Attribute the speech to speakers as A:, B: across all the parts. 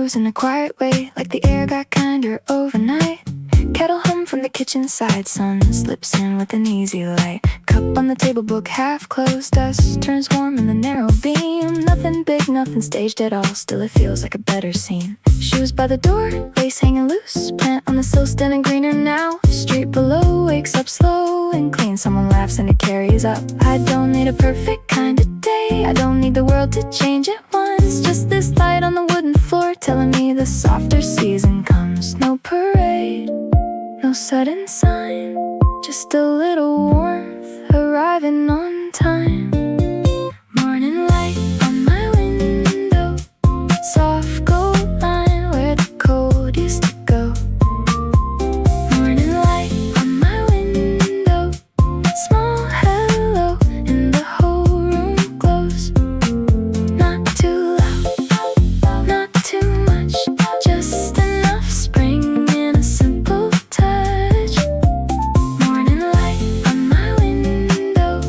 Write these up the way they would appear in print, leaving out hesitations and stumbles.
A: grows in a quiet way, like the air got kinder overnight. Kettle hum from the kitchen side, sun slips in with an easy light. Cup on the table, book half closed, dust turns warm in the narrow beam. Nothing big, nothing staged at all, still it feels like a better scene. Shoes by the door, lace hanging loose, plant on the sill standing greener now. Street below wakes up slow and clean, someone laughs and it carries up. I don't need a perfect kind of day, I don't need the world to change at once. Just this light on the wooden floor telling me the softer season comes. No parade, no sudden sign, just a little warmth arriving on time. Morning light on my window, soft gold line where the cold used to go. Morning light on my window, small hello and the whole room glows. Not too loud, not too much, just enough spring in a simple touch. Morning light on my window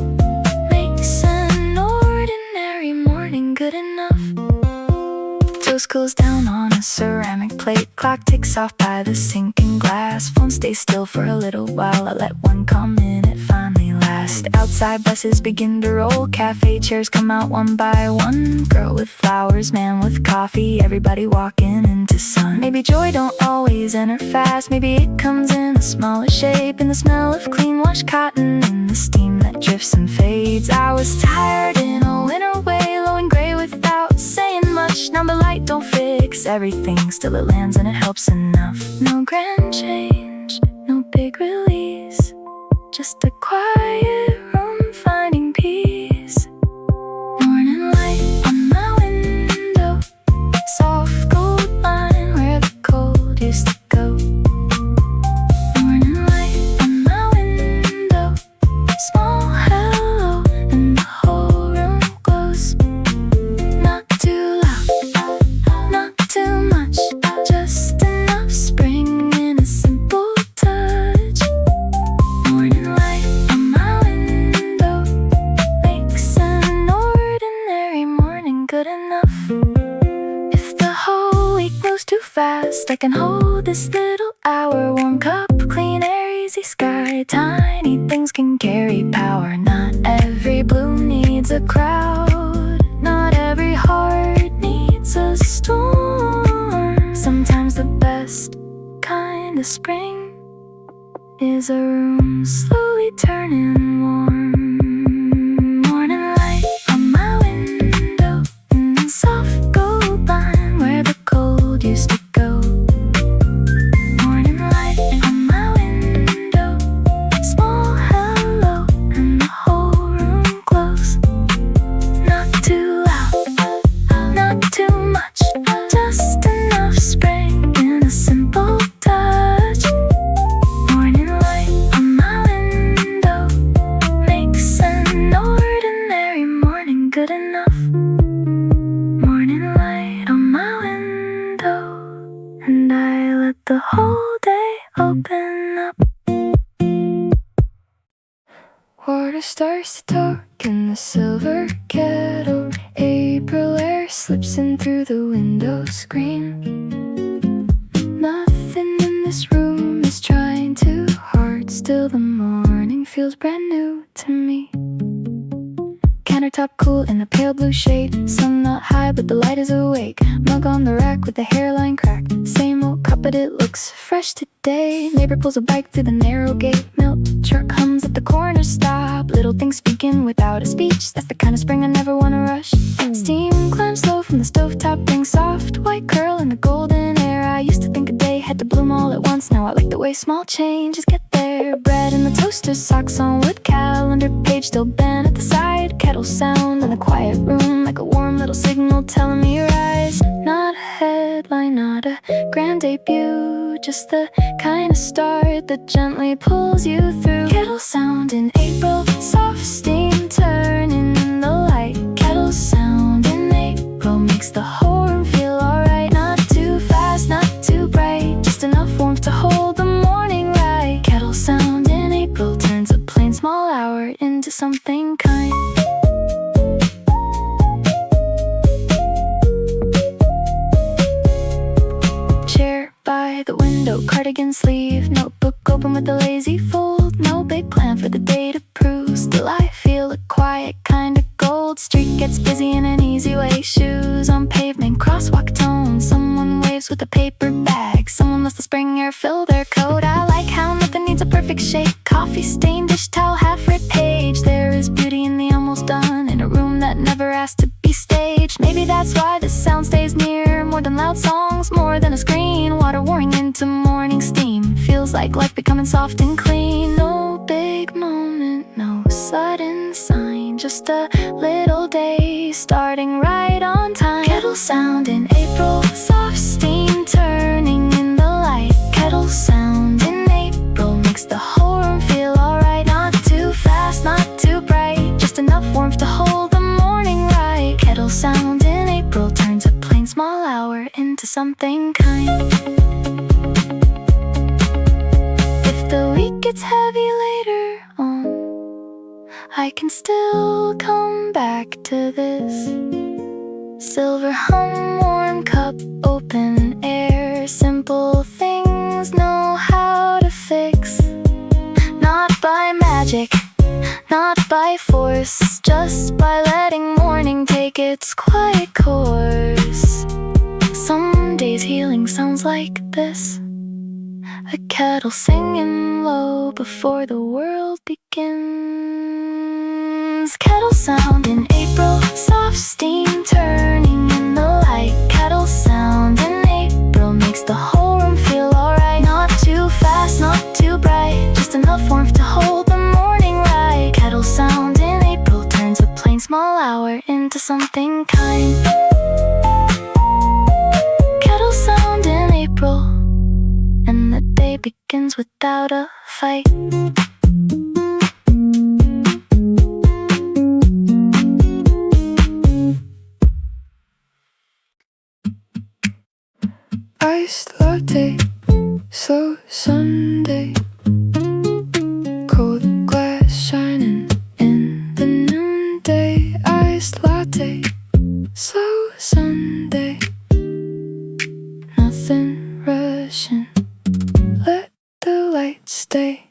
A: makes an ordinary morning good enough. Toast cools down on a ceramic plate, clock ticks off by the sinking glass. Phone stays still for a little while, I let one come in, it finally lasts. Outside buses begin to roll, cafe chairs come out one by one. Girl with flowers, man with coffee, everybody walking into sun. Maybe joy don't always enter fast, maybe it comes in a smaller shape, in the smell of clean washed cotton, in the steam that drifts and fades. I was tired in a winter way, low and gray without saying much. Now the light don't fix everything, still it lands and it helps enough. No grand change, no big release, just a quiet room finding peace. Morning light on my window, soft gold line where the cold used to go. Morning light on my window, small hello and the whole room glows. Not too loud, not too much, just enough spring in a simple touch. Morning light on my window makes an ordinary morning good enough. If the whole week moves too fast, I can hold this little hour. Warm cup, clean air, easy sky, tiny things can carry power. Not every bloom needs a crowd, not every heart needs a storm. Sometimes the best kind of spring is a room slowly turning warm. Morning light on my window, soft gold line where the cold used to go. Morning light on my window, small hello and the whole room glows. Not too loud, not too much, just enough spring in a simple touch. Morning light on my window makes an ordinary morning good enough. Morning light on my window, and I let the whole day open up. Water starts to talk in the silver kettle. April air slips in through the window screen. Nothing in this room is trying too hard, still the morning feels brand new to me. Countertop cool in a pale blue shade, sun not high but the light is awake. Mug on the rack with the hairline cracked, same old cup but it looks fresh today. Neighbor pulls a bike through the narrow gate, milk truck hums at the corner stop. Little things speaking without a speech, that's the kind of spring I never wanna rush. Steam climbs slow from the stovetop, brings soft white curl in the golden air. I used to think a day had to bloom all at once, now I like the way small changes get there. Bread in the toaster, socks on wood, calendar page still bent at the side. Kettle sound in the quiet room, like a warm little signal telling me rise. Not a headline, not a grand debut, just the kind of start that gently pulls you through. Kettle sound in April, soft steam turning in the light. Kettle sound in April makes the whole room feel alright. Not too fast, not too bright, just enough warmth to hold the morning right. Kettle sound in April turns a plain small hour into something kind. cardigan sleeve. Notebook open with a lazy fold. No big plan for the day to prove. Still I feel a quiet kind of gold. Street gets busy in an easy way. Shoes on pavement, crosswalk tone. Someone waves with a paper bag. Someone lets the spring air fill their coat. I like how nothing needs a perfect shape. Coffee stained dish towel, half-read page. There is beauty in the almost done, in a room that never asked to be staged. Maybe that's why the sound stays near. More than loud songs, more than a screen. Water warring into morning steam. Feels like life becoming soft and clean. No big moment, no sudden sign. Just a little day starting right on time. Kettle sound in April, soft steam turning in the light. Kettle sound in April makes the whole room feel alright. Not too fast, not too bright, just enough warmth to hold the morning right. Kettle sound in April turns a plain small hour into something kind. If the week gets heavy later on, I can still come back to this. Silver hum, warm cup, open air. Simple things know how to fix. Not by magic, not by force, just by letting morning take its quiet course. Some days healing sounds like this. A kettle singing low before the world begins. Kettle sound in April, soft steam turning in the light. Kettle sound in April makes the whole room feel alright. Not too fast, not too bright, just enough warmth to hold the morning right. Kettle sound in April turns a plain small hour into something kind. Kettle sound in April, and the day begins without a fight. Iced latte, slow Sunday. Cold glass shining in the noonday. Iced latte, slow Sunday. Nothing rushing, let the light stay.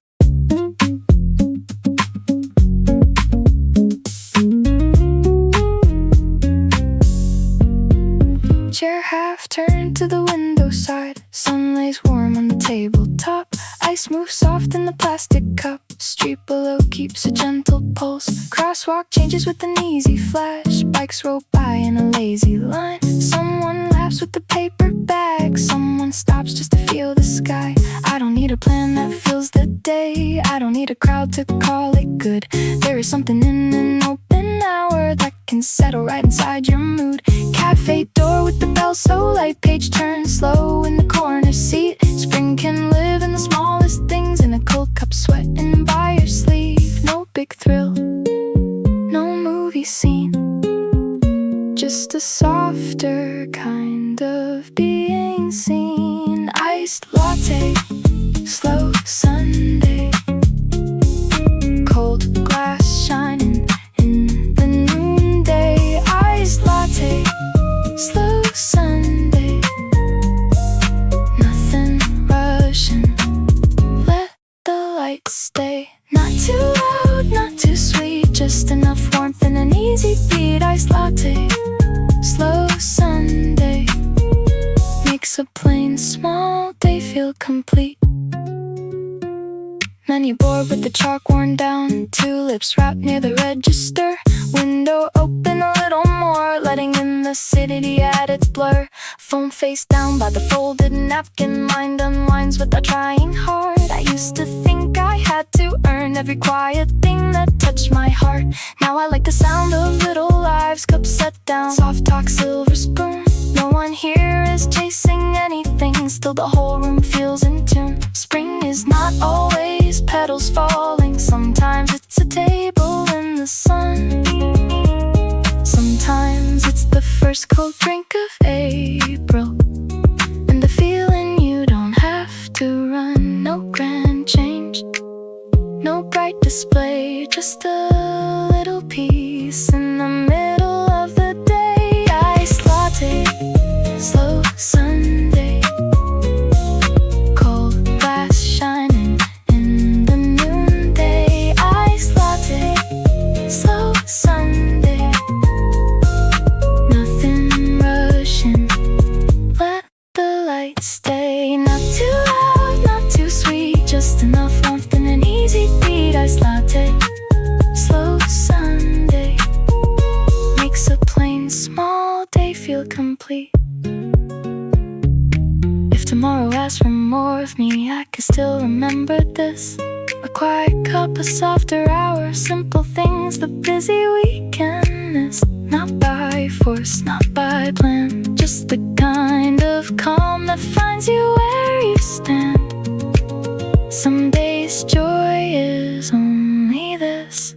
A: Chair half turned to the window side. Sun lays warm on the tabletop. Ice moves soft in the plastic cup. Street below keeps a gentle pulse. Crosswalk changes with an easy flash. Bikes roll by in a lazy line. Someone laughs with the paper bag. Someone stops just to feel the sky. I don't need a plan that fills the day. I don't need a crowd to call it good. There is something in an open hour that can settle right inside your mood. Cafe door with the bell so light. Page turns slow in the corner seat. Spring can live in the smallest things. In a cold cup sweating by your sleeve. No big thrill, no movie scene, just a softer kind of being seen. Iced latte, slow Sunday. Cold glass shining in the noonday. Iced latte, slow Sunday. Nothing rushing, let the light stay. Not too loud, not too sweet, just enough warmth and an easy beat. Iced latte, slow Sunday, makes a plain small day feel complete. Menu board with the chalk worn down. Tulips wrapped near the register. Window open a little more, letting in the city at its blur. Phone face down by the folded napkin. Mind unwinds without trying hard. I used to think I had to earn every quiet thing that touched my heart. Now I like the sound of little lives, cups set down, soft talk, silver spoon. No one here is chasing anything, still the whole room feels in tune. Spring is not always petals falling. Sometimes it's a table in the sun. Sometimes it's the first cold drink of April, and the feeling you don't have to run. No grand change, no bright display, just a little peace in the middle of the day. Iced latte, slow Sunday. Cold feel complete. If tomorrow asks for more of me, I can still remember this. A quiet cup, a softer hour, simple things the busy weekend is. Not by force, not by plan, just the kind of calm that finds you where you stand. Some days joy is only this: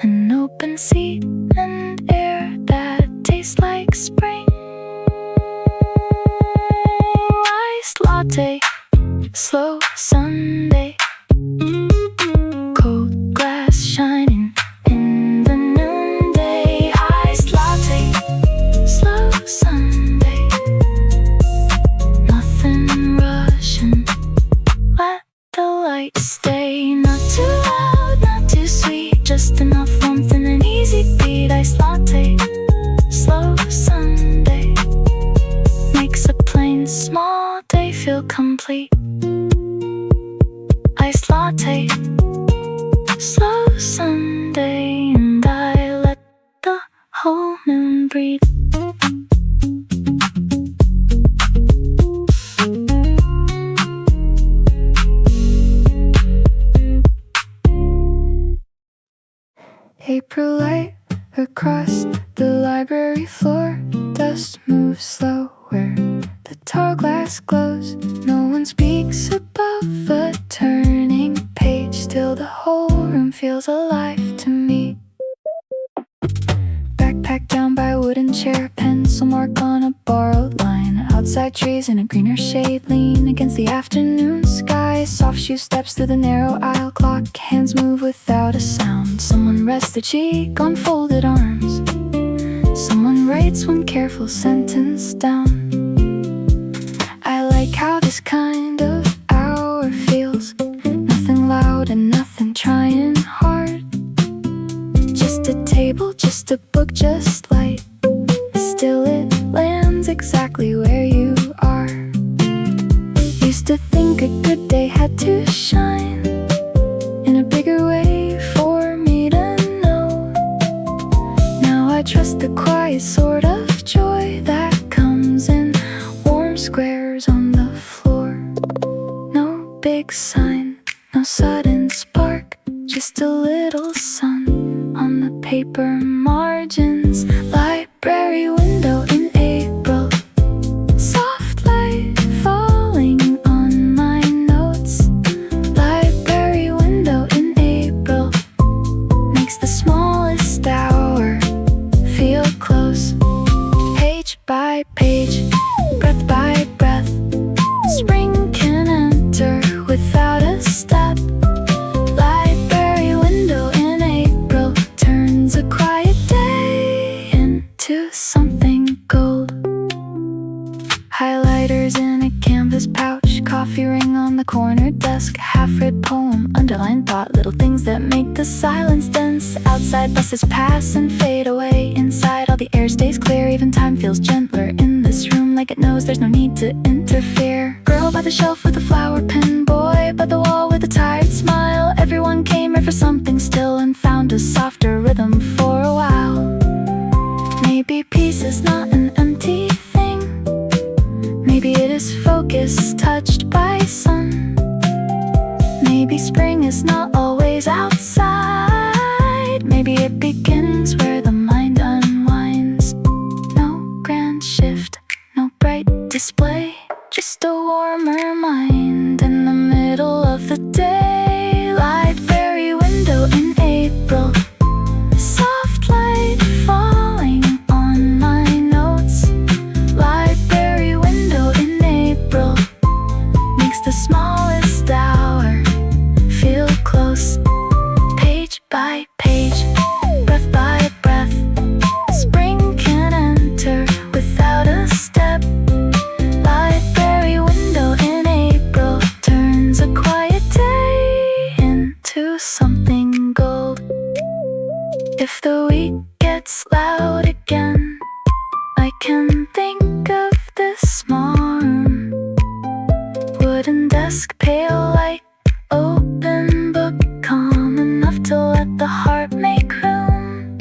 A: an open seat and air that tastes like spring. Iced latte, slow Sunday, cold glass shining in the noonday. Iced latte, slow Sunday, nothing rushing, let the light stay. Not too loud, not too sweet, just enough warmth and an easy beat. Iced latte, slow Sunday, makes a plain small day feel complete. Iced latte, slow Sunday, and I let the whole moon breathe. April light across the library floor, dust moves slower, the tall glass glows. No one speaks above a turning page, still the whole room feels alive to me. Backpack down by a wooden chair, pencil mark on a borrowed line. Outside trees in a greener shade lean against the afternoon sky. Soft shoe steps through the narrow aisle, clock hands move without a sound. Someone rests their cheek on folded arms, someone writes one careful sentence down. I like how this kind of hour feels, nothing loud and nothing trying hard. Just a table, just a book, just light, still it lands exactly where you are. Used to think a good day had to shine in a bigger way for me to know. Now I trust the quiet sort of joy that comes in warm squares on the floor. No big sign, no sudden spark, just a little sun on the paper margins. Library window in April, soft light falling on my notes. Library window in April makes the smallest hour feel close. Page by page, breath by breath, spring can enter without a step. Library window in April turns a quiet day into something gold. Highlighters in a canvas pouch, coffee ring on the corner desk, half-read poem, underlined thought, little things that make the silence dense. Outside buses pass and fade away, inside all the air stays clear. Even time feels gentler in this room, like it knows there's no need to interfere. Girl by the shelf with a flower pen, boy by the wall with a tired smile. Everyone came here for something still and found a softer rhythm for a while. Maybe peace is not an empty thing, maybe it is focus touched by sun. Maybe spring is not always outside, maybe it begins where the mind unwinds. No grand shift, no bright display, just a warmer mind in the middle of the day. Library window in April, soft light falling on my notes. Library window in April makes the smallest hour feel close. Page by page, breath by breath, spring can enter without a step. Library window in April turns a quiet day into something gold. If the week gets loud again, I can think of this small room. Wooden desk, pale light, open book, calm enough to let the heart make room.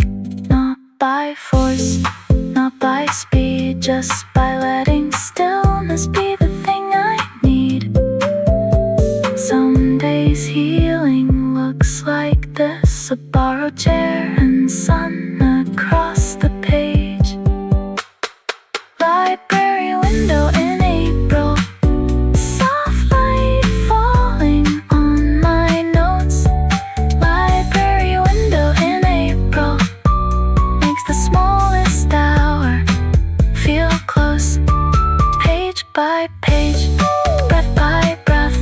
A: Not by force, not by speed, just by letting stillness be the thing I need. Some days healing looks like this, a borrowed chair and sun across the page. Library window in April, soft light falling on my notes. Library window in April makes the smallest hour feel close. Page by page, breath by breath,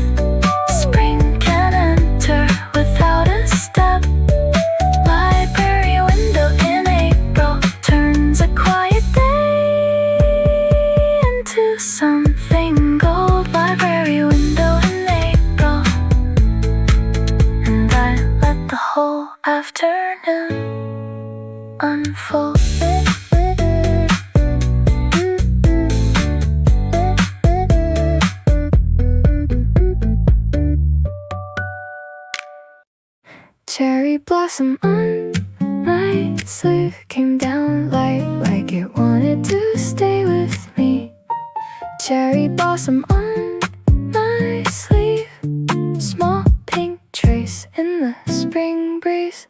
A: spring can enter without a step. Library window in April turns a quiet day into something gold. Library window in April, and I let the whole afternoon unfold. Cherry blossom on my sleeve came down light like it wanted to stay with me. Cherry blossom on my sleeve, small pink trace in the spring breeze.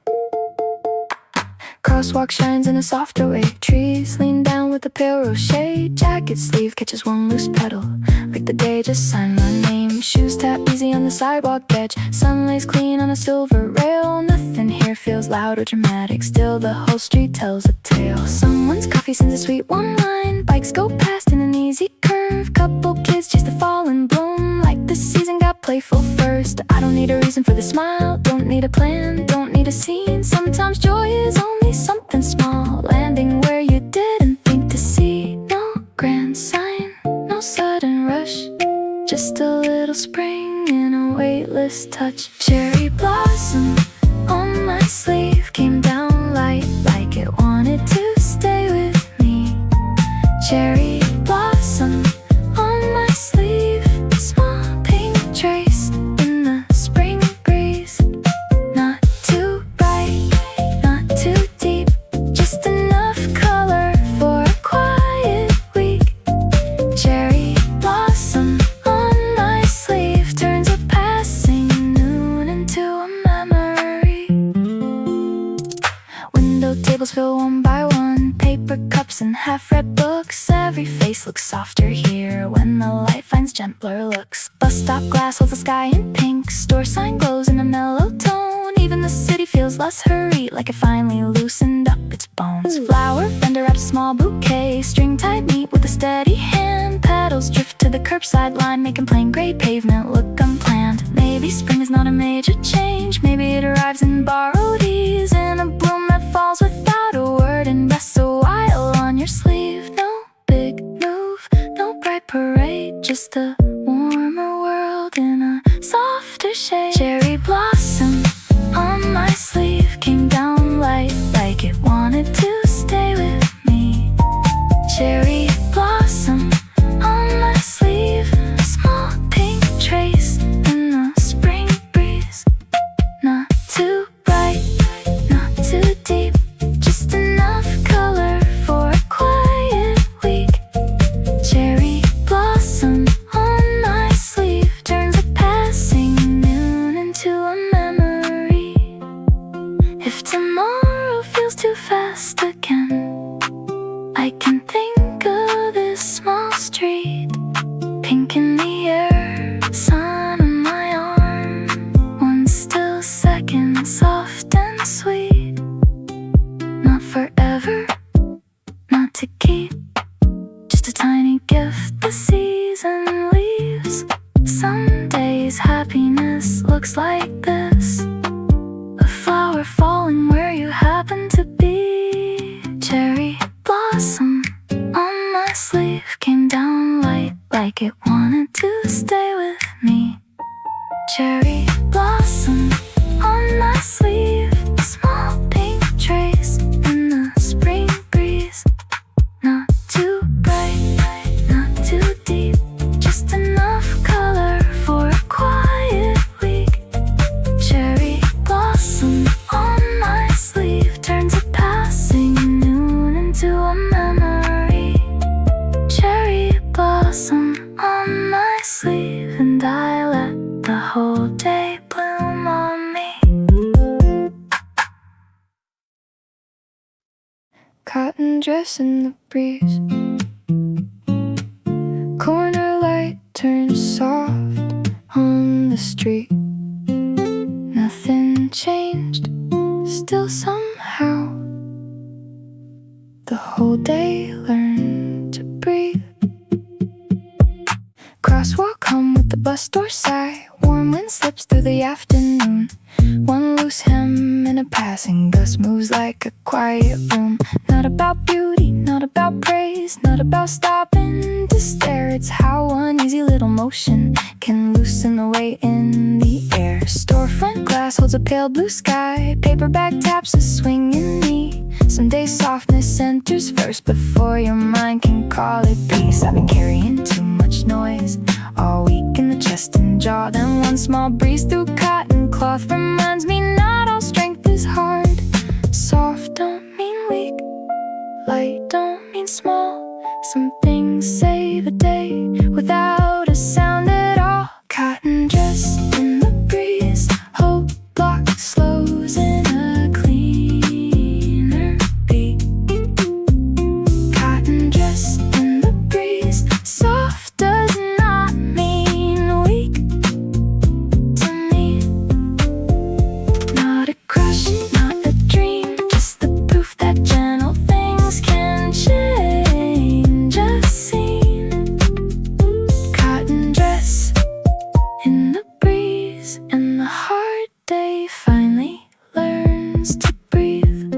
A: Crosswalk shines in a softer way. Trees lean down with a pale rose shade. Jacket sleeve catches one loose petal, like the day just signed my name. Shoes tap easy on the sidewalk edge. Sun lays clean on a silver rail. Nothing here feels loud or dramatic. Still the whole street tells a tale. Someone's coffee sends a sweet one line. Bikes go past in an easy curve. Couple kids chase the fall and bloom, like the season got playful first. I don't need a reason for the smile, don't need a plan, don't need a scene. Sometimes joy is only something small, landing where you didn't think to see. No grand sign, no sudden rush, just a little spring in a weightless touch. Cherry blossom on my sleeve came down light like it wanted to stay with me. Cherry blossom on my sleeve, small pink trace in the spring breeze. Not too bright, not too deep, just enough color for a quiet week. Cherry blossom on my sleeve turns a passing noon into a memory. Window tables fill one by one, paper cups and half-read books. Every face looks softer here when the light finds gentler looks. Bus stop glass holds the sky in pink, store sign glows in a mellow tone. Even the city feels less hurried, like it finally loosened up its bones. Flower vendor wraps a small bouquet, string tied neat with a steady hand. Petals drift to the curbside line, making plain gray pavement look unplanned. Maybe spring is not a major change, maybe it arrives in borrowed ease, in a bloom that falls without a word and rests a while on your sleeve. No big move, no bright parade, just a warmer world in a softer shade. Cherry blossom on my sleeve came down light like it wanted to stay with me. Cherry blossom on my sleeve, small pink trace in the spring breeze. Not too bright, not too deep, just enough color for a quiet week. Cherry blossom on my sleeve turns a passing noon into a memory. If tomorrow feels too fast again, I can think of this small street, pink in the air, sun on my arm, one still second, soft and sweet. Not forever, not to keep, just a tiny gift the season leaves. Some days happiness looks like this, a flower falling where you happen to be. Cherry blossom on my sleeve came down light like it wanted to stay with me. Cherry blossom on my sleeve, small pink trace in the spring breeze. Not too bright, not too deep, just enough color for a quiet week. Cherry blossom on my sleeve turns a passing noon into a memory. dress in the breeze. Corner light turns soft on the street. Nothing changed, still somehow the whole day learned to breathe. Crosswalk home with the bus door sigh. Warm wind slips through the afternoon. One loose hem in a passing gust moves like a quiet room. Not about beauty, not about praise, not about stopping to stare. It's how one easy little motion can loosen the weight in the air. Storefront glass holds a pale blue sky. Paperback taps a swinging knee. Some days softness enters first before your mind can call it peace. I've been carrying too much noise all week in the chest and jaw. Then one small breeze through cotton cloth reminds me not all strength is hard. Soft don't mean weak, light don't mean small. Some things save a day without a sound at all. Cotton dress in the breeze, hope block slows in a cleaner beat. Cotton dress in the breeze, soft does not mean weak to me. Not a crush, not a dream, just the proof that gentle things can change a scene. Cotton dress in the breeze, and the hard day finally learns to breathe.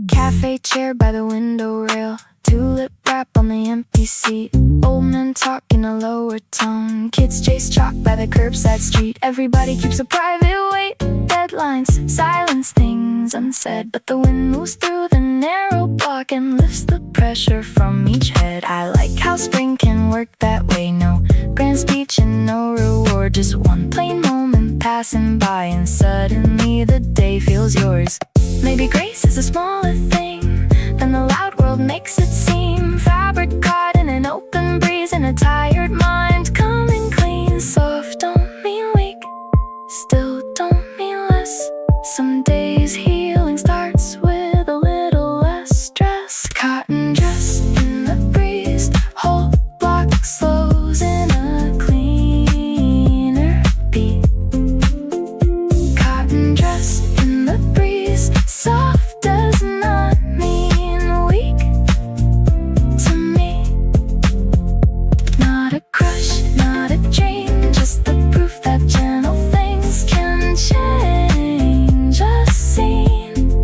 A: Cafe chair by the window rail, tulip wrap on the empty seat. Old men talk in a lower tone, kids chase chalk by the curbside street. Everybody keeps a private weight, deadlines, silence, things unsaid. But the wind moves through the narrow block and lifts the pressure from each head. I like how spring can work that way. No grand speech and no reward, just one plain moment passing by, and suddenly the day feels yours. Maybe grace is a smaller thing than the loud world makes it seem. Fabric caught in an open breeze and a tired mind coming clean. Soft don't mean weak, still don't mean less. Some days healing starts with a little less stress. Cotton dress in the breeze, whole block slows in a cleaner beat. Cotton dress in the breeze, soft does not mean weak to me. Not a crush, not a dream, just the proof that gentle things can change a scene.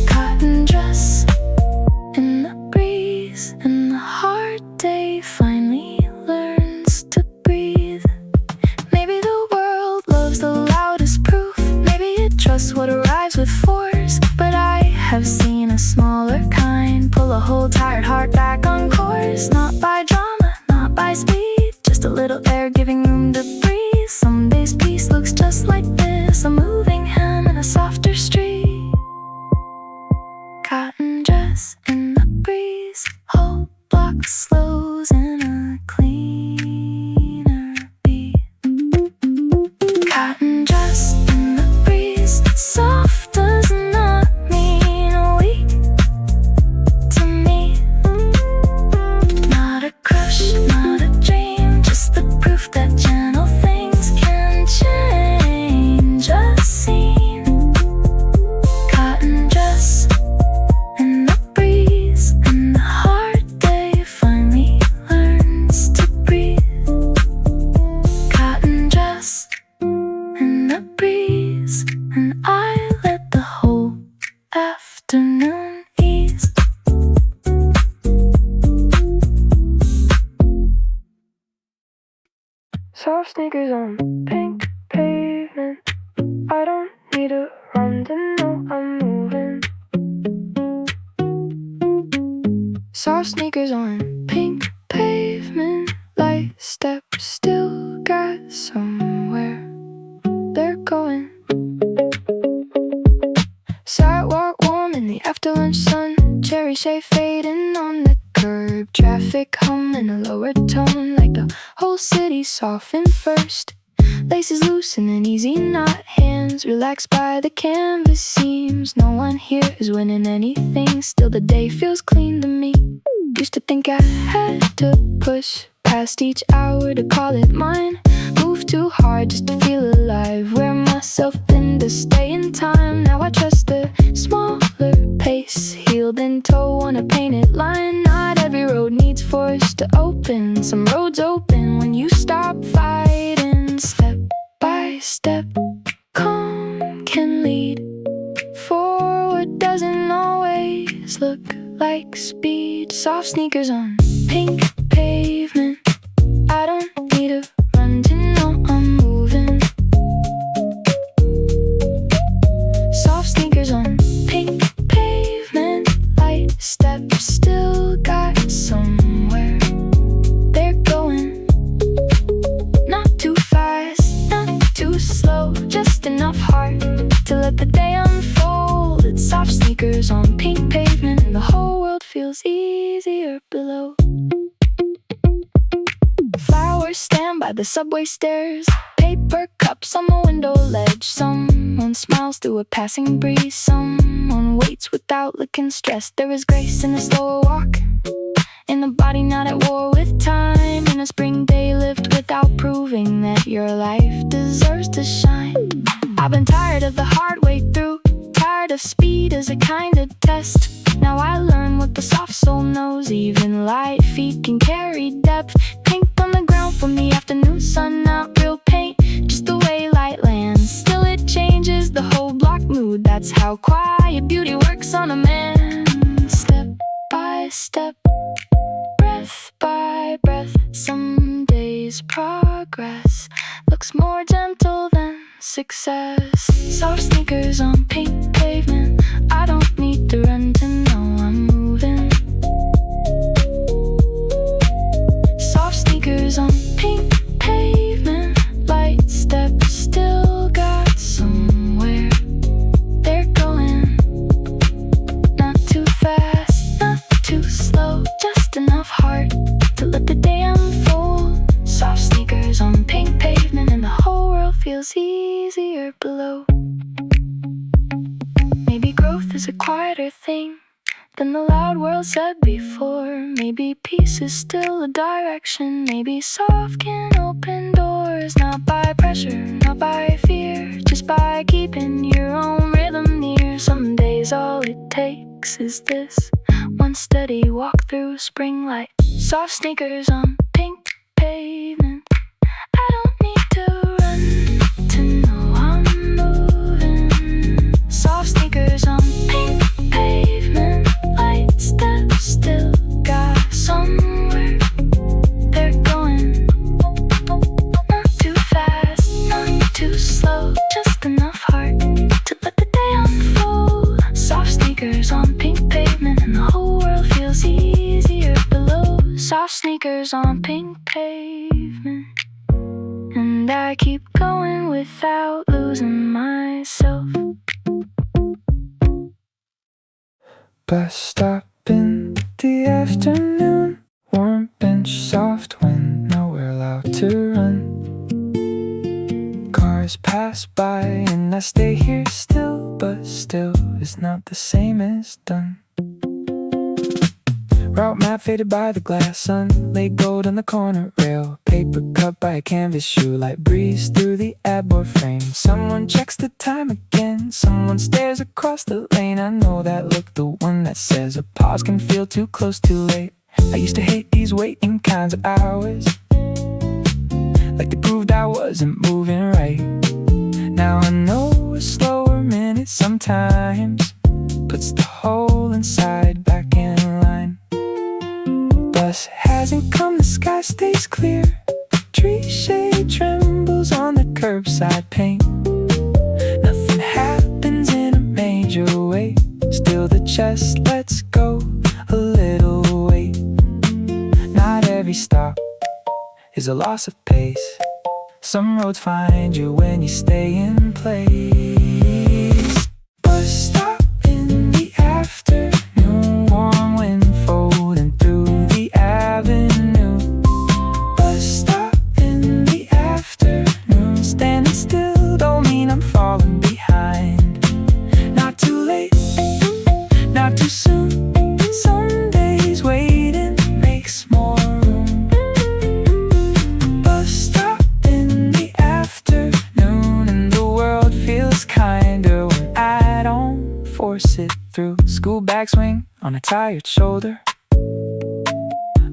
A: Cotton dress in the breeze, and the hard day finally learns to breathe. Maybe the world loves the loudest proof, maybe it trusts what arrives with force. But I have seen a smaller kind pull a whole tired heart back on course. Not by drama, not by speed, just a little air giving room to breathe. Some days peace looks just like this, a moving hem in a softer street. Cotton dress in the breeze, whole block slows in a cleaner beat. Cotton dress in the breeze, soft does not mean weak to me. Not a crush, not a dream, just the proof that gentle things can change a scene. Cotton dress in the breeze, and the hard day finally learns to breathe. Cotton dress in the breeze, and I let the whole afternoon ease. Soft sneakers on pink pavement, I don't need a run to know I'm moving. Soft sneakers on pink pavement, light step, still got somewhere they're going. Sidewalk warm in the after lunch sun, cherry shade fading on the curb. Traffic hum in a lower tone, like the whole city softened first. Laces loose in an easy knot, hands relaxed by the canvas seams. No one here is winning anything, still the day feels clean to me. Used to think I had to push past each hour to call it mine. Move too hard just to feel alive, wear myself thin to stay in time. Now I trust the smaller pace, healed in toe on a painted line. Not every road needs force to open, some roads open when you stop fighting. Step by step, calm can lead. Forward doesn't always look like speed. Soft sneakers on pink pavement, I don't need to run to know I'm moving. Soft sneakers on pink pavement, light steps still got somewhere they're going. Not too fast, not too slow, just enough heart to let the day unfold. It's soft sneakers on pink pavement, and the whole world feels easier below. Flowers stand by the subway stairs, paper cups on the window ledge. Someone smiles through a passing breeze, someone waits without looking stressed. There is grace in a slower walk, in a body not at war with time, in a spring day lived without proving that your life deserves to shine. I've been tired of the hard way through, tired of speed as a kind of test. Now I learn what the soft soul knows, even light feet can carry depth. Pink on the ground from the afternoon sun, not real paint, just the way light lands. Still it changes the whole block mood, that's how quiet beauty works on a man. Step by step, breath by breath, some days progress looks more gentle than success. Soft sneakers on pink pavement, I don't need to run to know I'm moving. Soft sneakers on pink pavement, light steps still got somewhere they're going. Not too fast, not too slow, just enough heart to let the day unfold. Soft sneakers on pink pavement, and the whole world feels easier below. Maybe growth is a quieter thing than the loud world said before. Maybe peace is still a direction. Maybe soft can open doors, not by pressure, not by fear, just by keeping your own rhythm near. Some days all it takes is this one steady walk through spring light. Soft sneakers on pink pavement, I don't need to run to know I'm moving. Soft sneakers on pink pavement, light steps still got somewhere they're going. Not too fast, not too slow, just enough heart to let the day unfold. Soft sneakers on pink pavement, and the whole world feels easier below. Soft sneakers on pink pavement, and I keep going without losing myself.
B: Bus stop in the afternoon, warm bench, soft wind, nowhere allowed to run. Cars pass by and I stay here still, but still is not the same as done. Route map faded by the glass, sunlight gold on the corner rail, paper cut by a canvas shoe, light breeze through the adboard frame. Someone checks the time again, someone stares across the lane. I know that look, the one that says a pause can feel too close, too late. I used to hate these waiting kinds of hours, like they proved I wasn't moving right. Now I know a slower minute sometimes puts the hole inside back in line. Bus hasn't come, the sky stays clear, tree shade trembles on the curbside paint. Nothing happens in a major way, still the chest lets go a little weight. Not every stop is a loss of pace, some roads find you when you stay in place. Bus stop in the afternoon, warm wind folding through the avenue. Bus stop in the afternoon, stay backswing on a tired shoulder.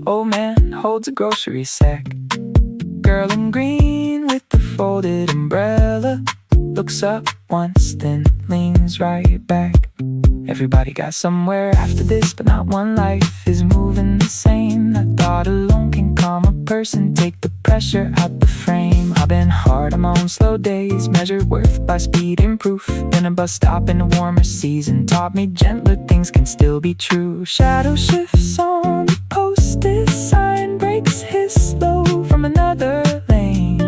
B: Old man holds a grocery sack. Girl in green with the folded umbrella looks up once, then leans right back. Everybody got somewhere after this, but not one life is moving the same. That thought alone can calm a person, take the pressure out the frame. I've been hard on my own slow days, measured worth by speed and proof. Then a bus stop in a warmer season taught me gentler things can still be true. Shadow shifts on the posted sign, breaks his slow from another lane.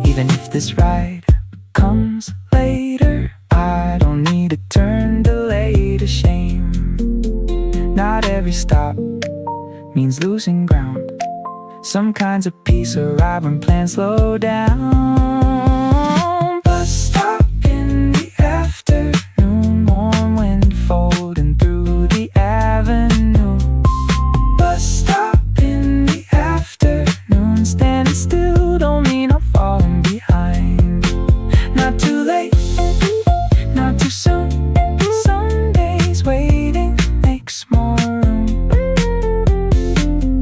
B: Even if this ride comes later, I don't need to turn delay to shame. Not every stop means losing ground. Some kinds of peace arrive when plans slow down. Bus stop in the afternoon, warm wind folding through the avenue. Bus stop in the afternoon, standing still don't mean I'm falling behind. Not too late, not too soon. Some days waiting makes more room.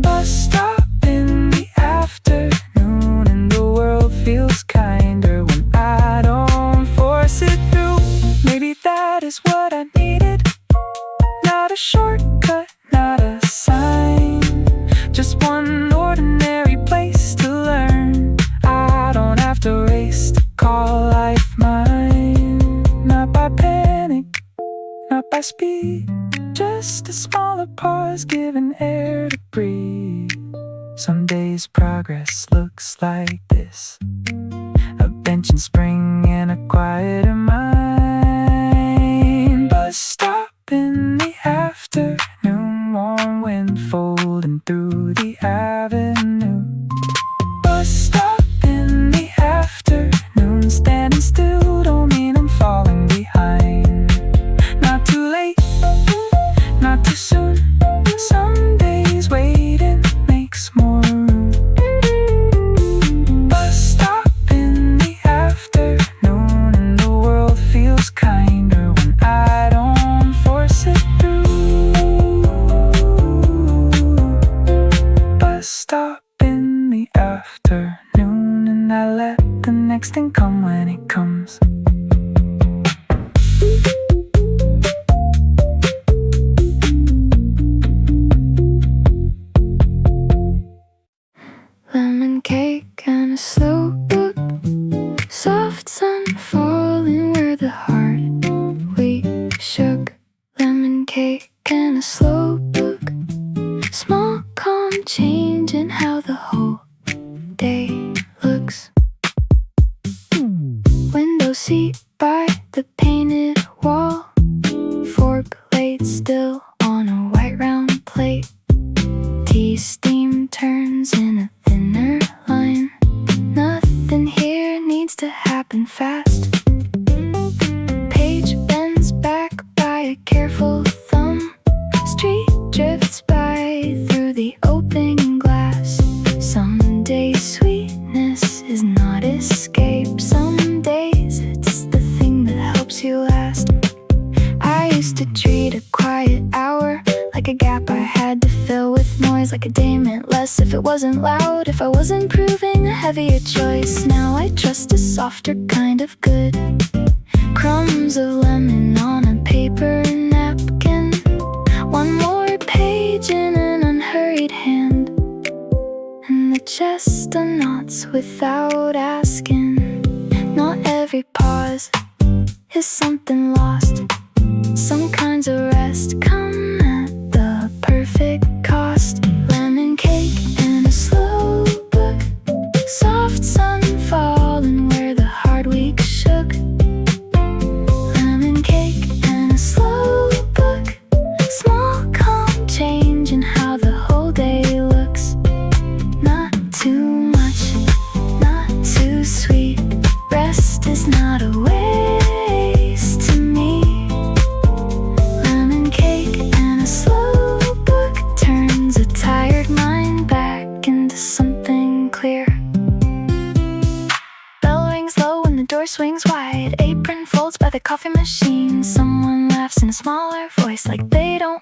B: Bus stop in the afternoon, and the world feels kinder when I don't force it through. Maybe that is what I needed. Not a shortcut, not a sign, just one ordinary place to learn. I don't have to race to call life mine. Not by panic, not by speed, just a smaller pause, giving air to breathe. Some days progress looks like this: a bench in spring and a quieter mind. Bus stop in the afternoon, warm wind folding through the avenue. Bus stop in the afternoon, standing still don't mean I'm falling behind. Not too late, not too soon. Some days waiting makes more room. Bus stop in the afternoon, and the world feels kinder when I don't force it through. Bus stop in the afternoon, and I let the next thing come when it comes.
A: Lemon cake and a slow book, soft sun falling where the heart we shook. Lemon cake and a slow book, small calm change in how the whole day looks. Window seat by the painted wall, fork laid still on a white round plate. Tea steam turns in a thinner line. Nothing here needs to happen fast. Page bends back by a careful thumb. Street drifts by through the open glass. Some days sweetness is not escape. Some days it's the thing that helps you last. I used to treat a quiet hour like a gap I had to fill with noise. Like a day meant less if it wasn't loud, if I wasn't proving a heavier choice. Now I trust a softer kind of good. Crumbs of lemon on a paper napkin, one more page in an unhurried hand, and the chestnuts without asking. Not every pause is something lost. Some kinds of rest come at the perfect cost. Lemon cake and a slow book, soft sun falling where the hard week shook. Lemon cake and a slow book, small calm change in how the whole day looks. Not too much, not too sweet. Rest is not a waste to me.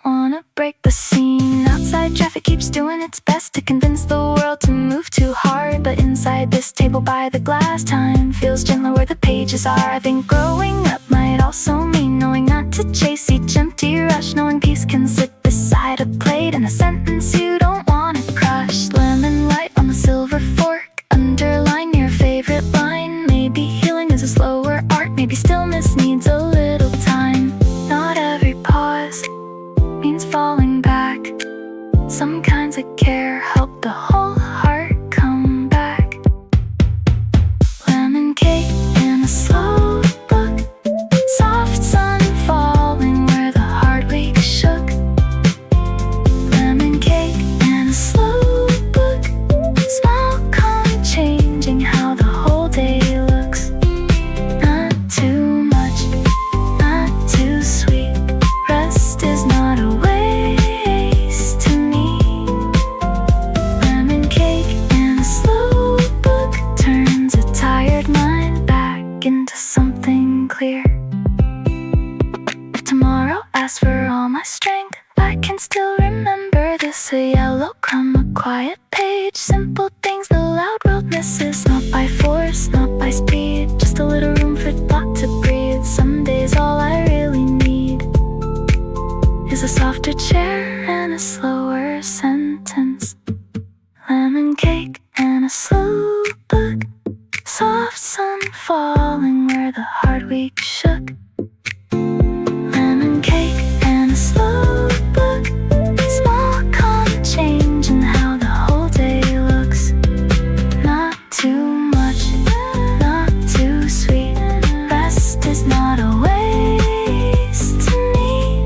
A: don't wanna break the scene. Outside traffic keeps doing its best to convince the world to move too hard, but inside this table by the glass, time feels gentler where the pages are. I think growing up might also mean knowing not to chase each empty rush, knowing peace can sit beside a plate and a sentence you don't wanna crush. Lemon light on the silver fork, underline your favorite line. Maybe healing is a slower art, maybe stillness needs a little time. Not every pause means falling back. Some kinds of care help the whole heart come back. Lemon cake in a slow book, soft sun falling where the hard week shook. Lemon cake in a slow book, small calm changing how the whole day looks. Not too much, not too sweet, rest is not a waste to me. Lemon cake in a slow book turns a tired mind back into something clear. If tomorrow asks for all my strength, I can still remember this. A yellow crumb, a quiet page, simple things the loud world misses. Not by force, not by speed, just a little room for thought to breathe. Some days all I really need is a softer chair and a slower sentence. Lemon cake and a slow book, soft sun falling where the hard week shook. Lemon cake and a slow book, small calm change in how the whole day looks. Not too much, not too sweet, rest is not a waste to me.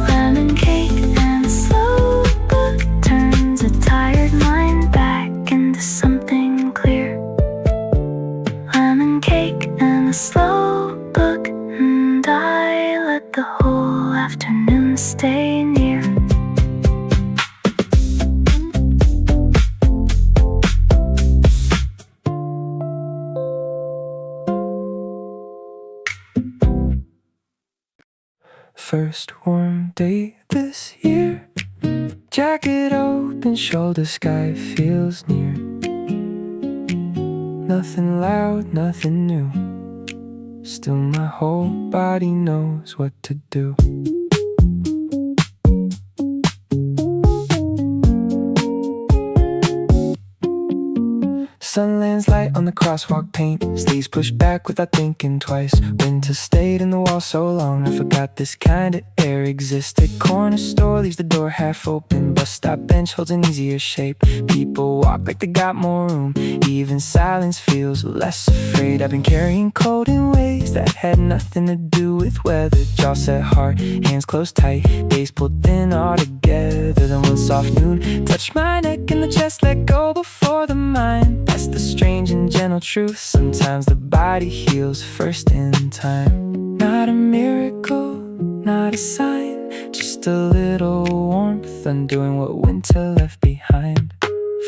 A: Lemon cake and a slow book turns a tired mind back into something clear. Lemon cake and a slow book, and I let the whole afternoon stay near.
B: First warm day this year, jacket open, shoulder sky feels near. Nothing loud, nothing new, still my whole body knows what to do. Sun lands light on the crosswalk paint, sleeves pushed back without thinking twice. Winter stayed in the wall so long, I forgot this kind of air existed. Corner store leaves the door half open, bus stop bench holds an easier shape. People walk like they got more room, even silence feels less afraid. I've been carrying cold in ways that had nothing to do with weather. Jaw set hard, hands closed tight, days pulled thin all together. Then one soft noon touched my neck and the chest let go before the mind. That's the strange and gentle truth, sometimes the body heals first in time. Not a miracle, not a sign, just a little warmth, undoing what winter left behind.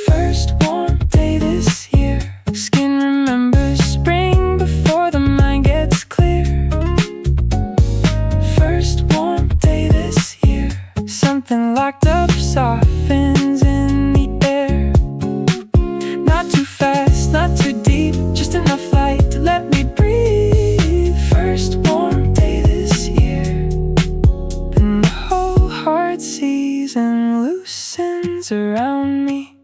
B: First warm day this year, skin remembers spring before the mind gets clear. First warm day this year, something locked up softens in the air. Not too fast, not too deep, just enough light to let me breathe. First warm day this year, and the whole heart sees and loosens around me.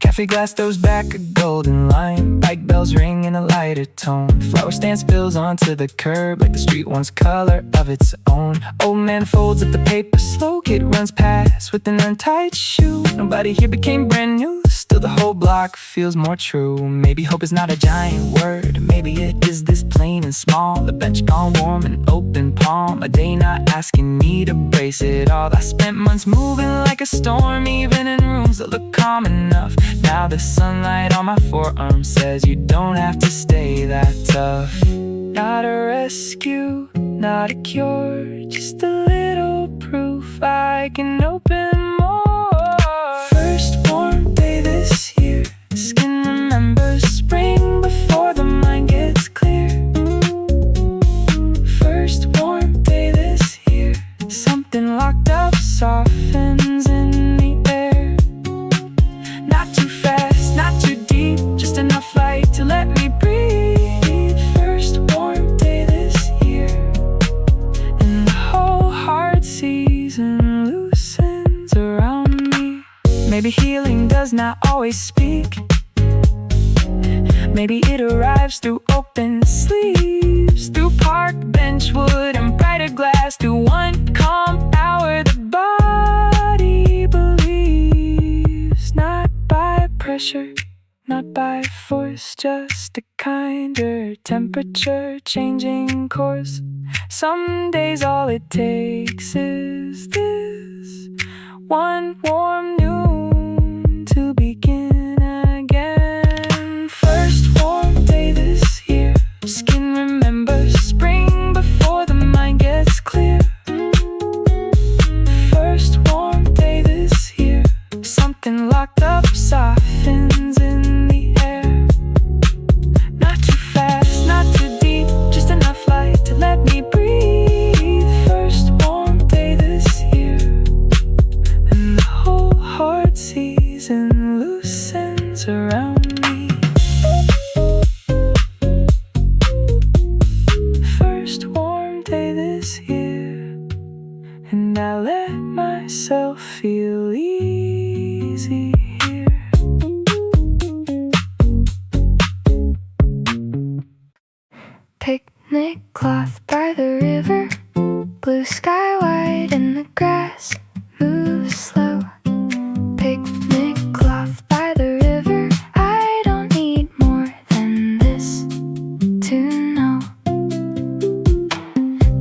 B: Cafe glass throws back a golden line, bike bells ring in a lighter tone. Flower stand spills onto the curb like the street wants color of its own. Old man folds up the paper slow, kid runs past with an untied shoe. Nobody here became brand new, still the whole block feels more true. Maybe hope is not a giant word, maybe it is this plain and small. The bench gone warm and open palm, a day not asking me to brace it all. I spent months moving like a storm, even in rooms that look calm enough. Now the sunlight on my forearm says you don't have to stay that tough. Not a rescue, not a cure, just a little proof I can open more. First warm day this year, skin remembers spring before the mind gets clear. First Maybe healing does not always speak. Maybe it arrives through open sleeves, through park bench wood and brighter glass, through one calm hour the body believes. Not by pressure, not by force, just a kinder temperature changing course. Some days all it takes is this one warm noon to begin again. First warm day this year, skin remembers spring before the mind gets clear. First warm day this year, something locked up softens in the air. Not too fast, not too deep, just enough light to let me breathe. First warm day this year, and the whole hard season loosens around me. First warm day this year, and I let myself feel easy here.
A: Picnic cloth by the river, blue sky white and the grass moves slow. Picnic cloth by the river, I don't need more than this to know.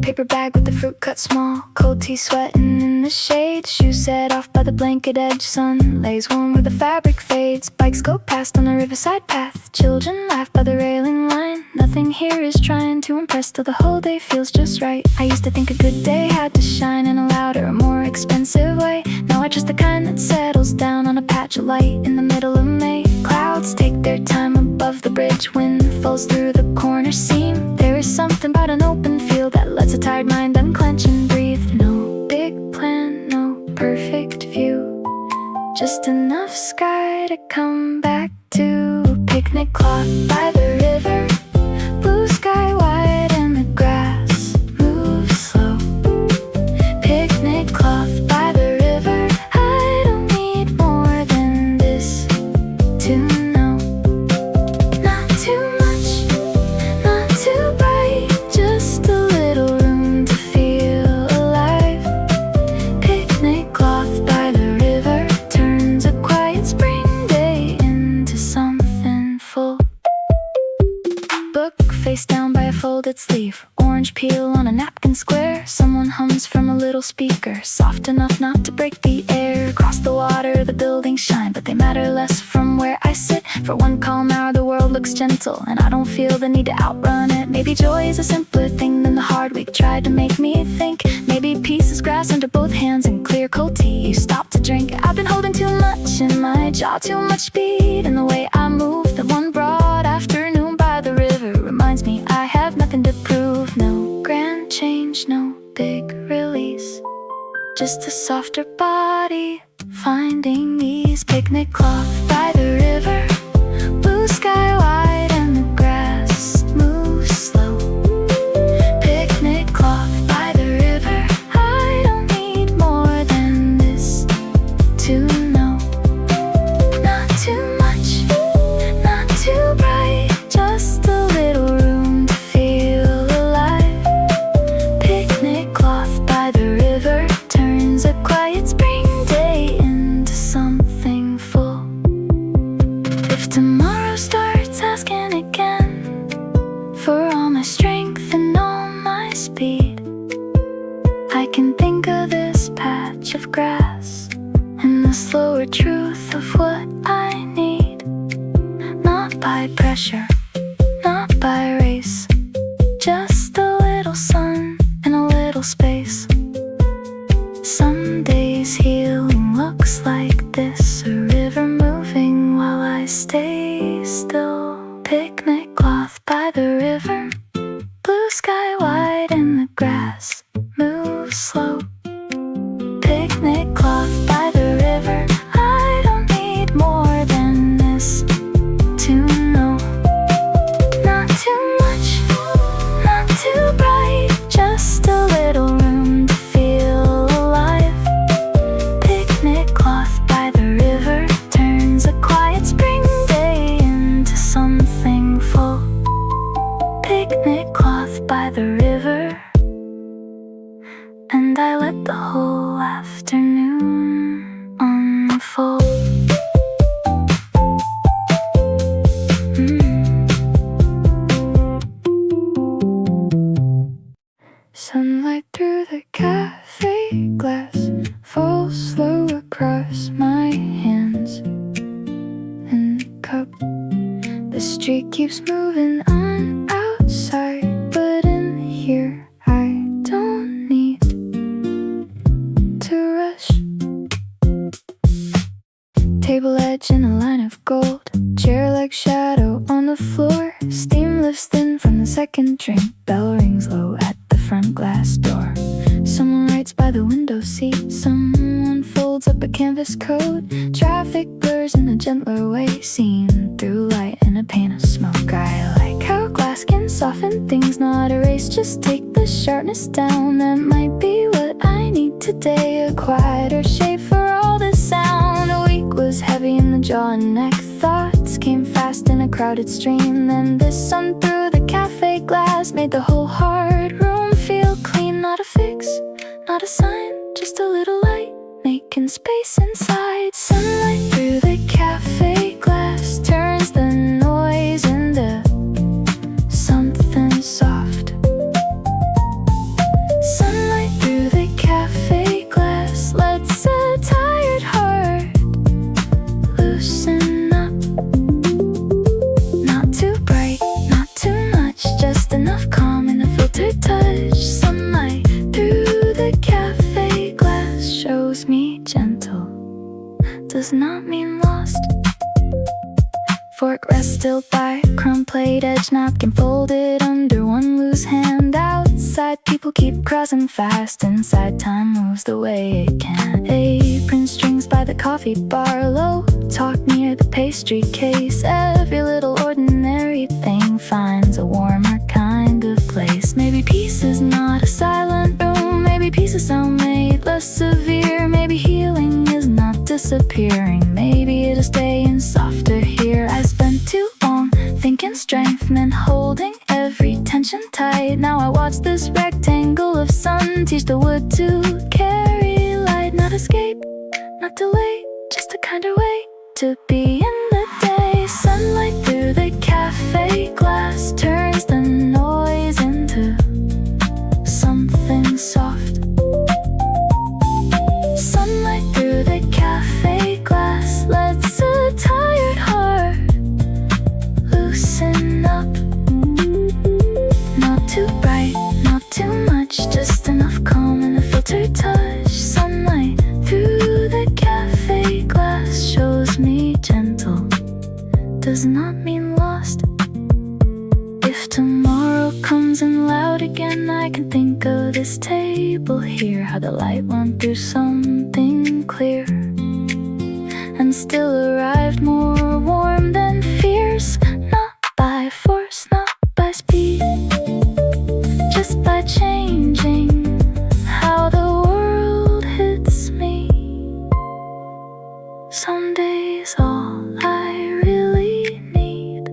A: Paper bag with the fruit cut small, cold tea sweating in the shade, shoes set off by the blanket edge, sun lays warm where the fabric fades. Bikes go past on the riverside path, children laugh by the railing line. Nothing here is trying to impress till the whole day feels just right. I used to think a good day had to shine in a louder, more expensive way. Now I trust the kind that settles down on a patch of light in the middle of May. Clouds take their time above the bridge, wind falls through the corner seam. There is something about an open field that lets a tired mind unclench and breathe. No big plan, no perfect view, just enough sky to come back to. Picnic cloth by the river, blue sky white and the grass moves slow. Picnic cloth by the river, I don't need more than this to know. Not too much, not too bright, just a little room to feel alive. Picnic cloth by the river turns a quiet spring day into something full. Book face down by a folded sleeve, orange peel on a napkin square. Someone hums from a little speaker, soft enough not to break the air. Across the water the buildings shine, but they matter less from where I sit. For one calm hour the world looks gentle, and I don't feel the need to outrun it. Maybe joy is a simpler thing than the hard week tried to make me think. Maybe peace is grass under both hands and clear cold tea you stop to drink. I've been holding too much in my jaw, too much speed in the way I move. That one broad afternoon by the river reminds me I have nothing to prove. No grand change, no big release, just a softer body finding ease. Picnic cloth by the river, blue sky white and the grass moves slow. Picnic cloth by the river, I don't need more than this to know. Not too much, not too bright, just a little room to feel alive. Picnic cloth by the river turns a quiet spring day into something full. If tomorrow starts asking again for all my strength and all my speed, I can think of this patch of grass and the slower truth of what I need. Not by pressure, not by race, just a little sun and a little space. Some days healing looks like this, a river moving while I stay still. Picnic cloth by the river, blue sky white and the grass moves slow. Picnic cloth by the river, I don't need more than this to know. Not too much, not too bright, just a little room to feel alive. Picnic cloth by the river and I let the whole afternoon unfold. Sunlight through the cafe glass falls slow across my hands and cup. The street keeps moving on outside, but in here I don't need to rush. Table edge in a line of gold, chair like shadow on the floor. Steam lifts thin from the second drink, bell rings low at the front glass door. Someone writes by the window seat, someone folds up a canvas coat. Traffic blurs in a gentler way, seen through light in a pane of smoke. I like how glass can soften things, not erase, just take the sharpness down. That might be what I need today, a quieter shape for all the sound. A week was heavy in the jaw and neck, thoughts came fast in a crowded stream. Then the sun through the cafe glass made the whole hard room feel clean. Not a fix, not a sign, just a little light, making space inside. Sunlight through the cafe glass turns the noise into something soft. Sunlight through the cafe glass lets a tired heart loosen up. Not too bright, not too much, just enough calm in a filtered touch. Sunlight through the cafe glass shows me gentle, does not mean lost. Fork rests still by crumb plate, edge napkin folded under one loose hand. Outside people keep crossing fast, inside time moves the way it can. Apron strings by the coffee bar, low talk near the pastry case. Every little ordinary thing finds a warmer kind of place. Maybe peace is not a silent room, maybe peace is sound made less severe. Maybe healing is not disappearing, maybe it is staying softer here. I spent too long thinking strength meant holding every tension tight. Now I watch this rectangle of sun teach the wood to carry light. Not escape, not delay, just a kinder way to be in the day. Sunlight through the cafe glass turns the noise into something soft. Sunlight through the cafe glass lets a tired heart loosen up. Not too bright, not too much, just enough calm in a filtered touch. Sunlight through the cafe glass shows me gentle, does not mean lost. If tomorrow comes in loud again, I can think of this table here, how the light went through something clear and still arrived more warm than fierce. Not by force, not by speed, just by changing how the world hits me. Some days all I really need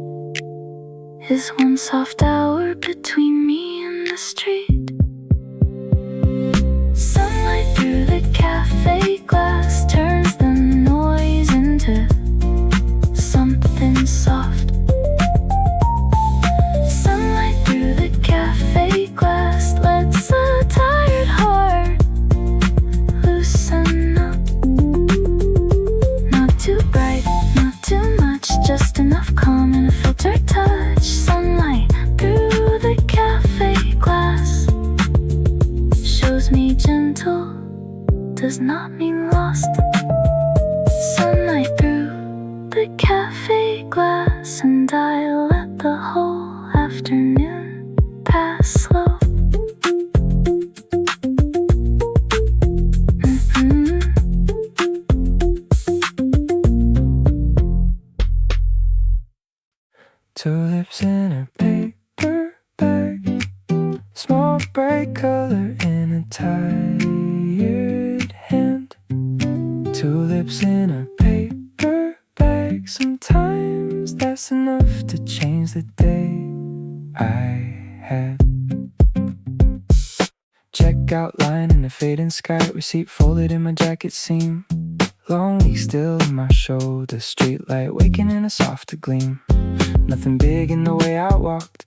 A: is one soft hour between me and the street. Sunlight through the cafe glass turns the noise into something soft. Sunlight through the cafe glass lets a tired heart loosen up. Not too bright, not too much, just enough calm in a filtered touch. Sunlight through the cafe glass shows me gentle, does not mean lost. Sunlight through the cafe glass, and I let the whole afternoon pass slow.
B: Tulips in a paper bag, small bright color in a tired hand. Tulips in a paper bag, sometimes that's enough to change the day I had. Check outline in a fading sky. Receipt folded in my jacket seam. Long week still in my shoulder. Street light waking in a softer gleam. Nothing big in the way I walked,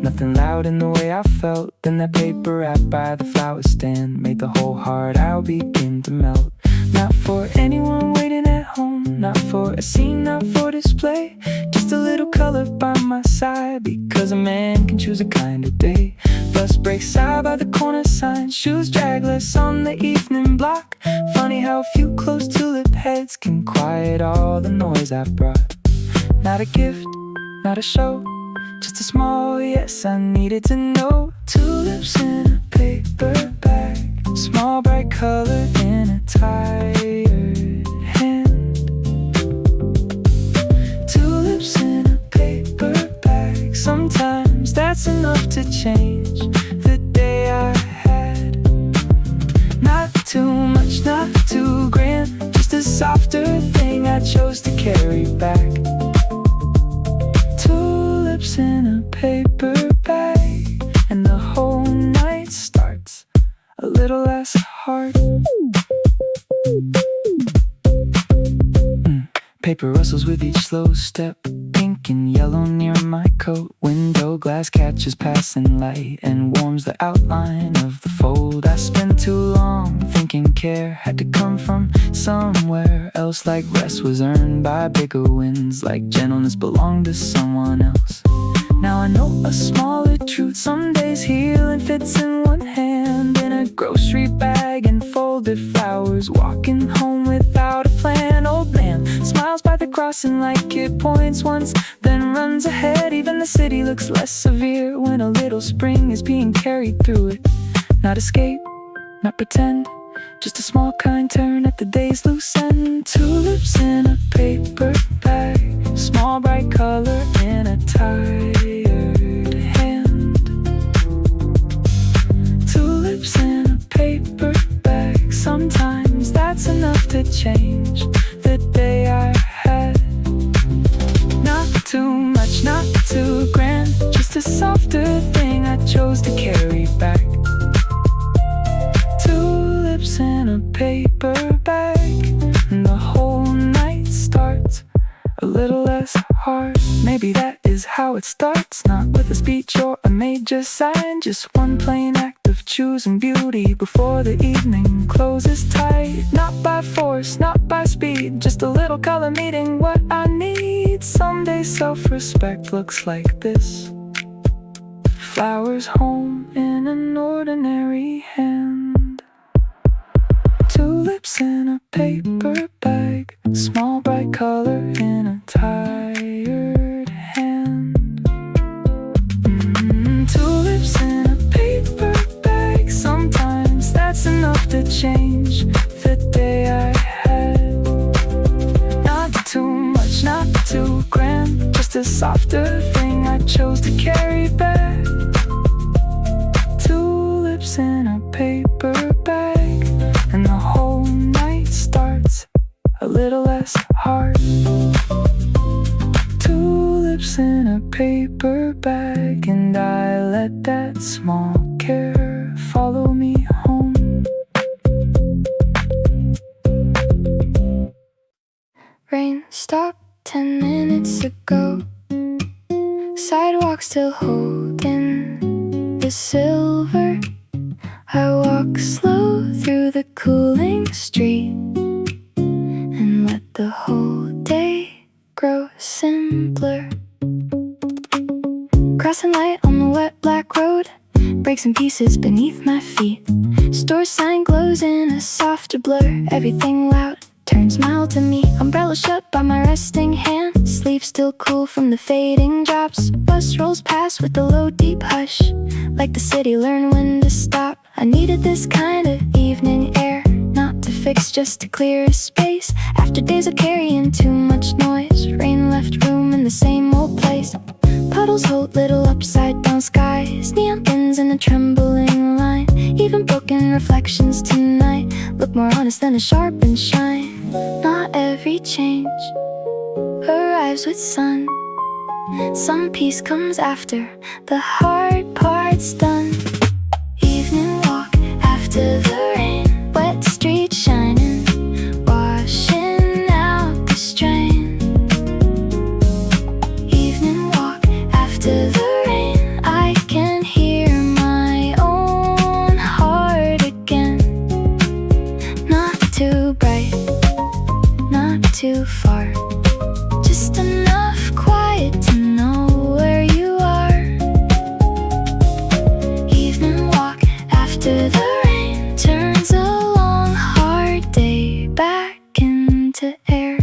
B: nothing loud in the way I felt. Then that paper wrap by the flower stand made the whole hard I'll begin to melt. Not for anyone waiting at home, not for a scene, not for display. Just a little color by my side, because a man can choose a kind of day. Bus breaks side by the corner sign, shoes dragless on the evening block. Funny how a few close tulip heads can quiet all the noise I brought. Not a gift, not a show, just a small yes I needed to know. Tulips in a paper bag, small bright color in a tired hand. Tulips in a paper bag, sometimes that's enough to change the day I had. Not too much, not too grand, just a softer thing I chose to carry back. Tulips in a paper bag, and the whole night starts a little less hard. Paper rustles with each slow step, pink and yellow near my coat. Window glass catches passing light and warms the outline of the fold. I spent too long thinking care had to come from somewhere else, like rest was earned by bigger wins, like gentleness belonged to someone else. Now I know a smaller truth, some days healing fits in one hand, in a grocery bag and folded flowers, walking home without a plan. Old man smiles by the crossing like it points once, then runs ahead. Even the city looks less severe when a little spring is being carried through it. Not escape, not pretend, just a small kind turn at the day's loose end. Tulips in a paper bag, small bright color in a tired hand. Tulips in a paper bag, sometimes that's enough to change the day I had. Not too much, not too grand, just a softer thing I chose to carry back. Tulips in a paper bag, and the whole night starts a little less hard. Maybe that is how it starts, not with a speech or a major sign, just one plain act of choosing beauty before the evening closes tight. Not by force, not by speed, just a little color meeting what I need. Someday self-respect looks like this: flowers home in an ordinary hand. Tulips in a paper bag, small bright color in a tired hand. Tulips in a paper bag, sometimes that's enough to change the day I had. Not too much, not too grand, just a softer thing I chose to carry back. Tulips in a paper bag, and the whole night starts a little less hard. Tulips in a paper bag, and I let that small care follow me home.
A: Rain stopped 10 minutes ago. Sidewalk still holding the silver. I walk slow through the cooling street and let the whole day grow simpler. Crossing light on the wet black road, breaks in pieces beneath my feet. Store sign glows in a softer blur. Everything loud turns mild to me. Umbrella shut by my resting hand, sleeves still cool from the fading drops. Bus rolls past with a low deep hush, like the city learned when to stop. I needed this kind of evening air, not to fix, just to clear a space. After days of carrying too much noise, rain left room in the same old place. Puddles hold little upside down skies, neon pins in a trembling line. Even broken reflections tonight look more honest than a sharpened shine. Not every change arrives with sun. Some peace comes after the hard part's done. Evening walk after after the rain. Wet streets shining, washing out the strain. Evening walk after the rain. I can hear my own heart again. Not too bright, not too far, just enough quiet to know where you are. Evening walk after the rain turns a long hard day back into air.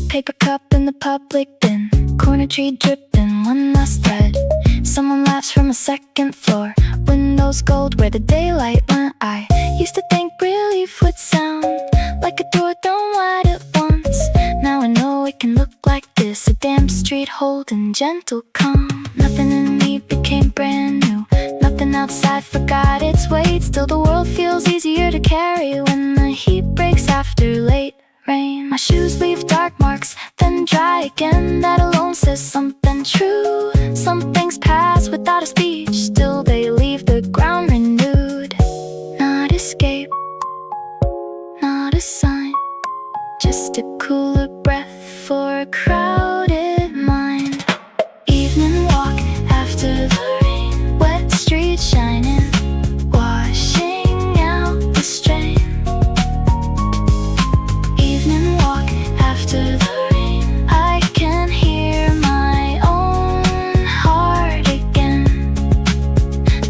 A: Paper cup in the public bin, corner tree dripping one last thread. Someone laughs from a second floor, windows gold where the daylight went. I used to think relief would sound like a door thrown wide at once. Now I know it can look like this, a damp street holding gentle calm. Nothing in me became brand new, nothing outside forgot its weight. Still the world feels easier to carry when the heat breaks after late rain. My shoes leave dark marks, then dry again. That alone says something true. Some things pass without a speech, still they leave the ground renewed. Not escape, not a sign, just a cooler breath for a crowded mind. Evening walk after the rain, wet streets shining, washing out the strain. Evening walk after the rain. I can hear my own heart again.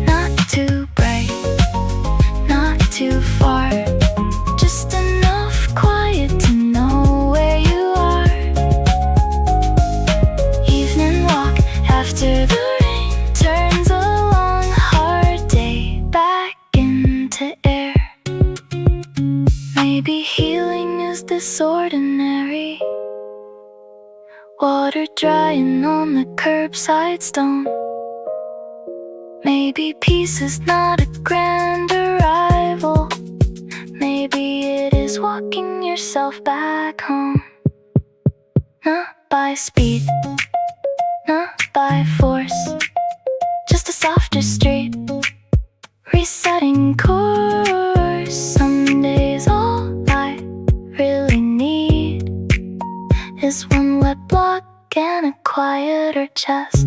A: Not too bright, not too far, just enough quiet to know where you are. Evening walk after the rain turns a long hard day back into air. Maybe healing is this ordinary water drying on the curbside stone. Maybe peace is not a grand arrival. Maybe it is walking yourself back home. Not by speed, not by force, just a softer street, resetting course. Some days all I really need is one wet block and a quieter chest.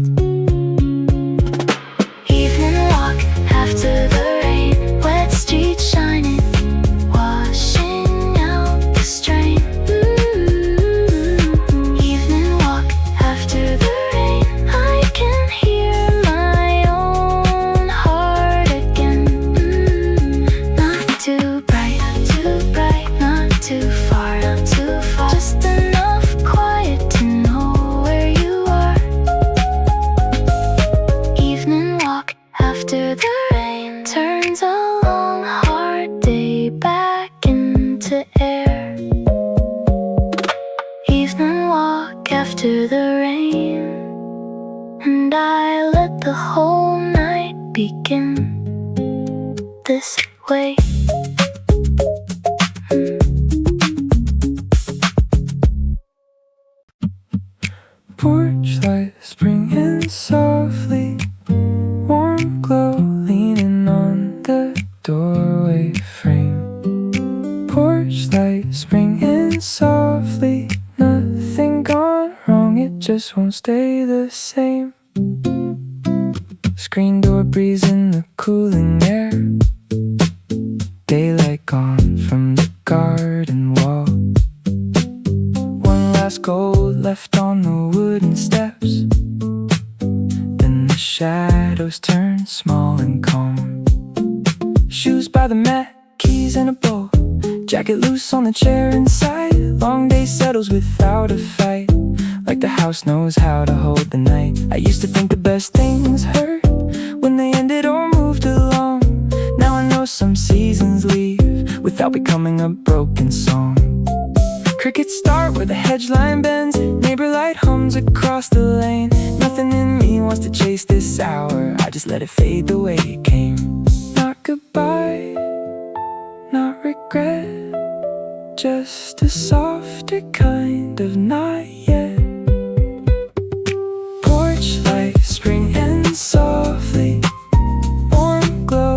A: Evening walk after the rain, wet streets shining, washing out the strain. Evening walk after the rain. I can hear my own heart again. Not too bright, not too far, just enough quiet to know where you are. Evening walk after the rain turns a long hard day back into air. Evening walk after the rain, and I let the whole night begin this way.
B: Porch light springing softly, warm glow leaning on the doorway frame. Porch light springing softly, nothing gone wrong, it just won't stay the same. Screen door breeze in the cooling air, daylight gone from the garden wall. One last gold left on the wooden steps, then the shadows turn small and calm. Shoes by the mat, keys in a bowl, jacket loose on the chair inside. Long day settles without a fight, like the house knows how to hold the night. I used to think the best things hurt when they ended or moved along. Now I know some seasons leave without becoming a broken song. Crickets start where the hedge line bends, neighbor light hums across the lane. Nothing in me wants to chase this hour, I just let it fade the way it came. Not goodbye, not regret, just a softer kind of not yet. Porch light springing softly, warm glow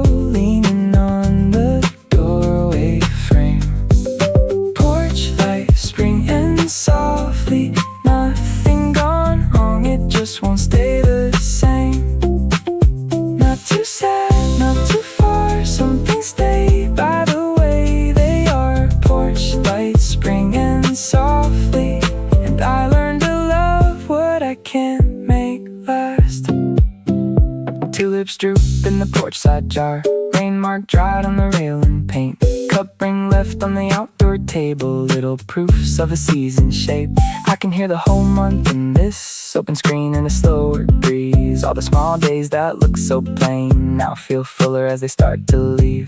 B: upside jar. Rain mark dried on the railing paint. Cup ring left on the outdoor table. Little proofs of a season shape. I can hear the whole month in this open screen and a slower breeze. All the small days that look so plain now feel fuller as they start to leave.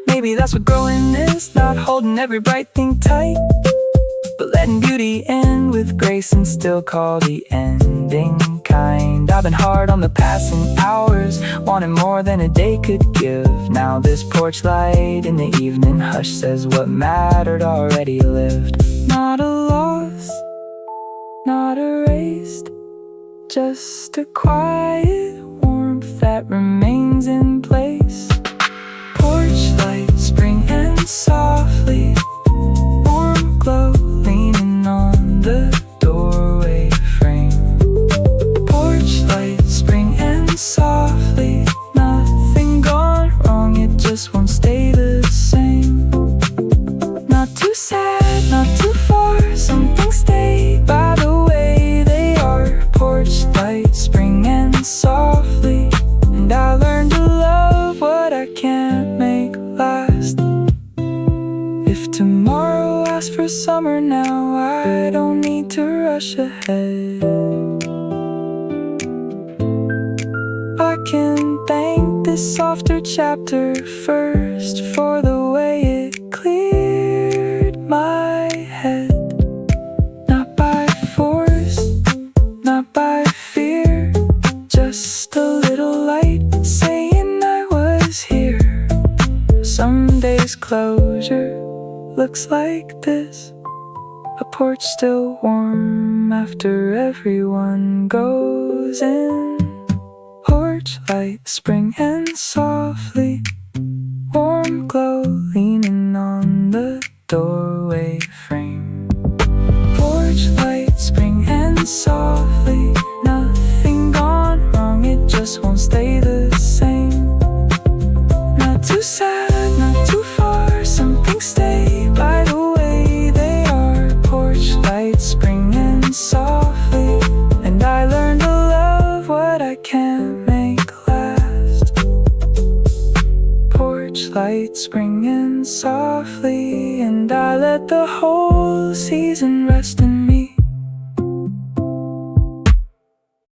B: Maybe that's what growing is, not holding every bright thing tight, but letting beauty end with grace and still call the ending kind. I've been hard on the passing hours, wanting more than a day could give. Now this porch light in the evening hush says what mattered already lived. Not a loss, not erased, just a quiet warmth that remains in place. Porch light, spring and softly, warm glow leaning on the doorway frame. Porch light, spring and softly, nothing gone wrong, it just won't stay the same. Not too sad, not too far, some things stay by the way they are. Porch light, spring and softly, and I learned to love what I can't make last. If tomorrow asks for summer now, I don't need to rush ahead. I can thank this softer chapter first for the way it cleared my head. Not by force, not by fear, just a little light saying I was here. Some days closure looks like this, a porch still warm after everyone goes in. Porch light, spring and softly, warm glow leaning on the doorway frame. Porch light, spring and softly, nothing gone wrong, it just won't stay the same. Not too sad, not too far, some things stay by the way they are. Porch light, spring and softly, and I learned to love what I can't make last. Porch light, spring and softly, and I let the whole season